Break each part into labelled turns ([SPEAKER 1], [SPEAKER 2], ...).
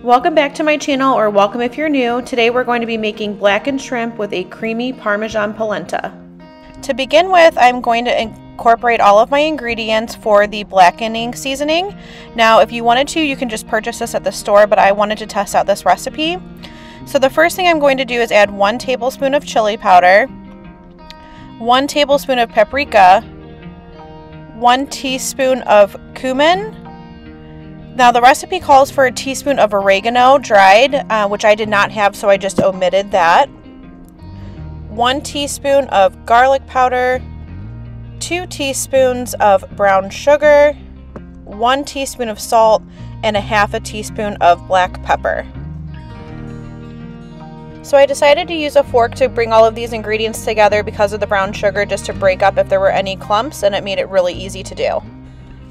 [SPEAKER 1] Welcome back to my channel, or welcome if you're new. Today we're going to be making blackened shrimp with a creamy Parmesan polenta. To begin with, I'm going to incorporate all of my ingredients for the blackening seasoning. Now, if you wanted to, you can just purchase this at the store, but I wanted to test out this recipe. So the first thing I'm going to do is add 1 tablespoon of chili powder, 1 tablespoon of paprika, 1 teaspoon of cumin. Now the recipe calls for a teaspoon of oregano dried, which I did not have, so I just omitted that. 1 teaspoon of garlic powder, 2 teaspoons of brown sugar, 1 teaspoon of salt, and a half a teaspoon of black pepper. So I decided to use a fork to bring all of these ingredients together because of the brown sugar, just to break up if there were any clumps, and it made it really easy to do.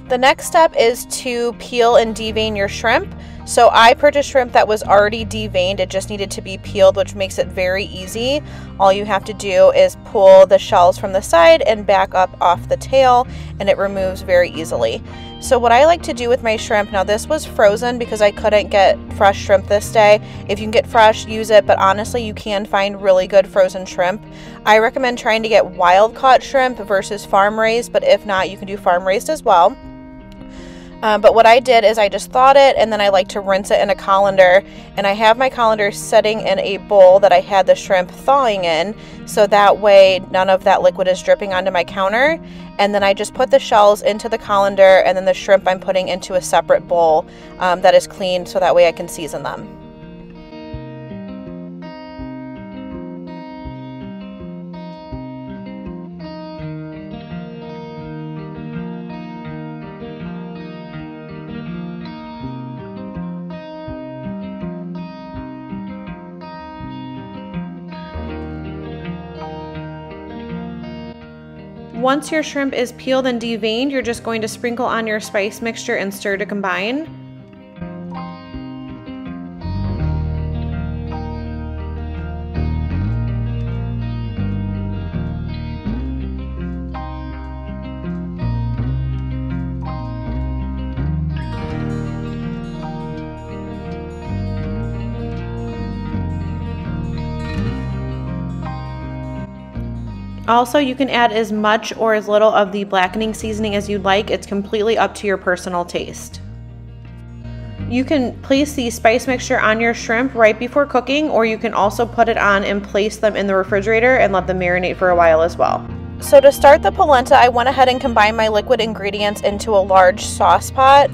[SPEAKER 1] The next step is to peel and devein your shrimp. So I purchased shrimp that was already deveined. It just needed to be peeled, which makes it very easy. All you have to do is pull the shells from the side and back up off the tail, and it removes very easily. So what I like to do with my shrimp, now this was frozen because I couldn't get fresh shrimp this day. If you can get fresh, use it, but honestly you can find really good frozen shrimp. I recommend trying to get wild caught shrimp versus farm raised, but if not, you can do farm raised as well. But what I did is I just thawed it, and then I like to rinse it in a colander, and I have my colander sitting in a bowl that I had the shrimp thawing in, so that way none of that liquid is dripping onto my counter. And then I just put the shells into the colander, and then the shrimp I'm putting into a separate bowl that is clean, so that way I can season them. Once your shrimp is peeled and deveined, you're just going to sprinkle on your spice mixture and stir to combine. Also, you can add as much or as little of the blackening seasoning as you'd like. It's completely up to your personal taste. You can place the spice mixture on your shrimp right before cooking, or you can also put it on and place them in the refrigerator and let them marinate for a while as well. So to start the polenta, I went ahead and combined my liquid ingredients into a large sauce pot.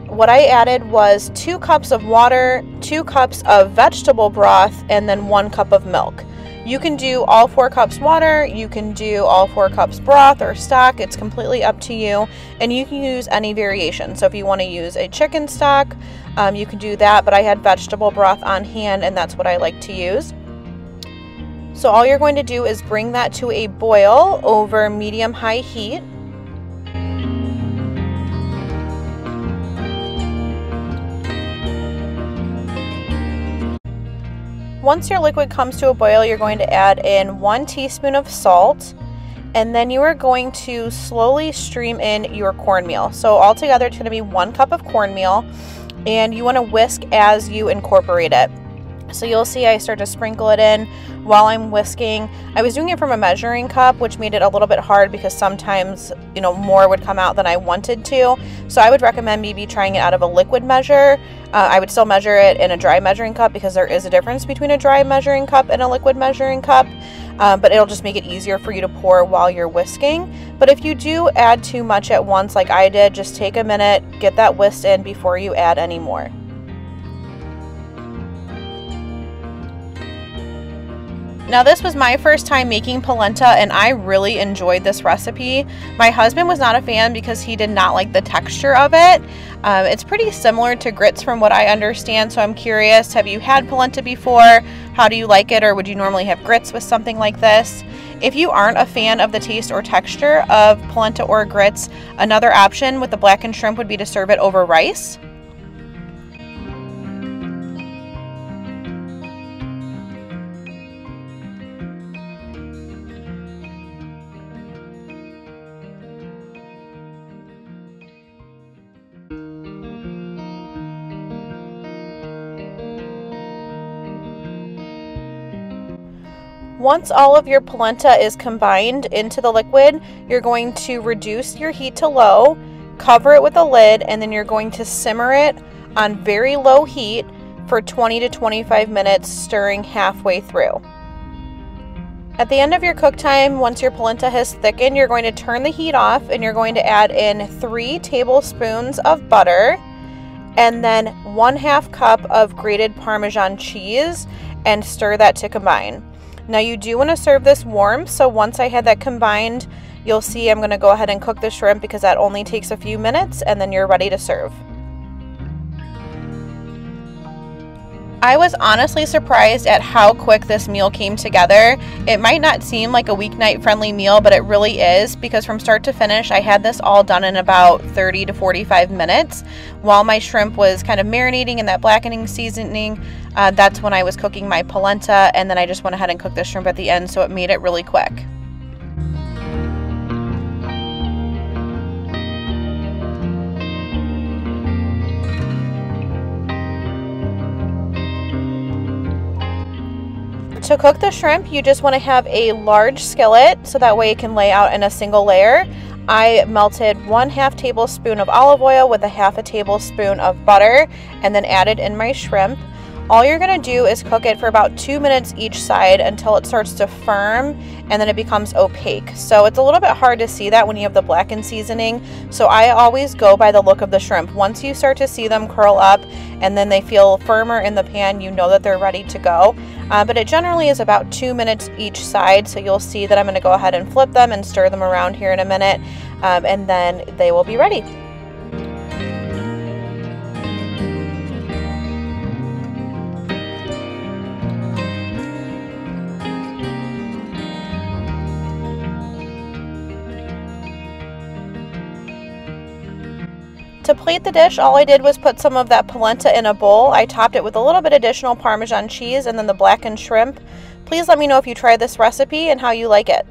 [SPEAKER 1] What I added was 2 cups of water, 2 cups of vegetable broth, and then 1 cup of milk. You can do all 4 cups water, you can do all 4 cups broth or stock, it's completely up to you, and you can use any variation. So if you want to use a chicken stock, you can do that, but I had vegetable broth on hand and that's what I like to use. So all you're going to do is bring that to a boil over medium-high heat. Once your liquid comes to a boil, you're going to add in 1 teaspoon of salt, and then you are going to slowly stream in your cornmeal. So altogether it's going to be 1 cup of cornmeal, and you want to whisk as you incorporate it. So you'll see I start to sprinkle it in while I'm whisking. I was doing it from a measuring cup, which made it a little bit hard because sometimes, more would come out than I wanted to. So I would recommend maybe trying it out of a liquid measure. I would still measure it in a dry measuring cup because there is a difference between a dry measuring cup and a liquid measuring cup. But it'll just make it easier for you to pour while you're whisking. But if you do add too much at once like I did, just take a minute, get that whisked in before you add any more. Now this was my first time making polenta, and I really enjoyed this recipe. My husband was not a fan because he did not like the texture of it. It's pretty similar to grits from what I understand, so I'm curious, have you had polenta before? How do you like it, or would you normally have grits with something like this? If you aren't a fan of the taste or texture of polenta or grits, another option with the blackened shrimp would be to serve it over rice. Once all of your polenta is combined into the liquid, you're going to reduce your heat to low, cover it with a lid, and then you're going to simmer it on very low heat for 20 to 25 minutes, stirring halfway through. At the end of your cook time, once your polenta has thickened, you're going to turn the heat off and you're going to add in 3 tablespoons of butter and then 1/2 cup of grated Parmesan cheese and stir that to combine. Now you do want to serve this warm, so once I had that combined, you'll see I'm going to go ahead and cook the shrimp because that only takes a few minutes and then you're ready to serve. I was honestly surprised at how quick this meal came together. It might not seem like a weeknight friendly meal, but it really is, because from start to finish I had this all done in about 30 to 45 minutes. While my shrimp was kind of marinating in that blackening seasoning, that's when I was cooking my polenta, and then I just went ahead and cooked the shrimp at the end, so it made it really quick. To cook the shrimp, you just want to have a large skillet so that way it can lay out in a single layer. I melted 1/2 tablespoon of olive oil with 1/2 tablespoon of butter and then added in my shrimp. All you're going to do is cook it for about 2 minutes each side until it starts to firm and then it becomes opaque. So it's a little bit hard to see that when you have the blackened seasoning. So I always go by the look of the shrimp. Once you start to see them curl up and then they feel firmer in the pan, you know that they're ready to go. But it generally is about 2 minutes each side. So you'll see that I'm going to go ahead and flip them and stir them around here in a minute, and then they will be ready. To plate the dish, all I did was put some of that polenta in a bowl. I topped it with a little bit additional Parmesan cheese and then the blackened shrimp. Please let me know if you try this recipe and how you like it.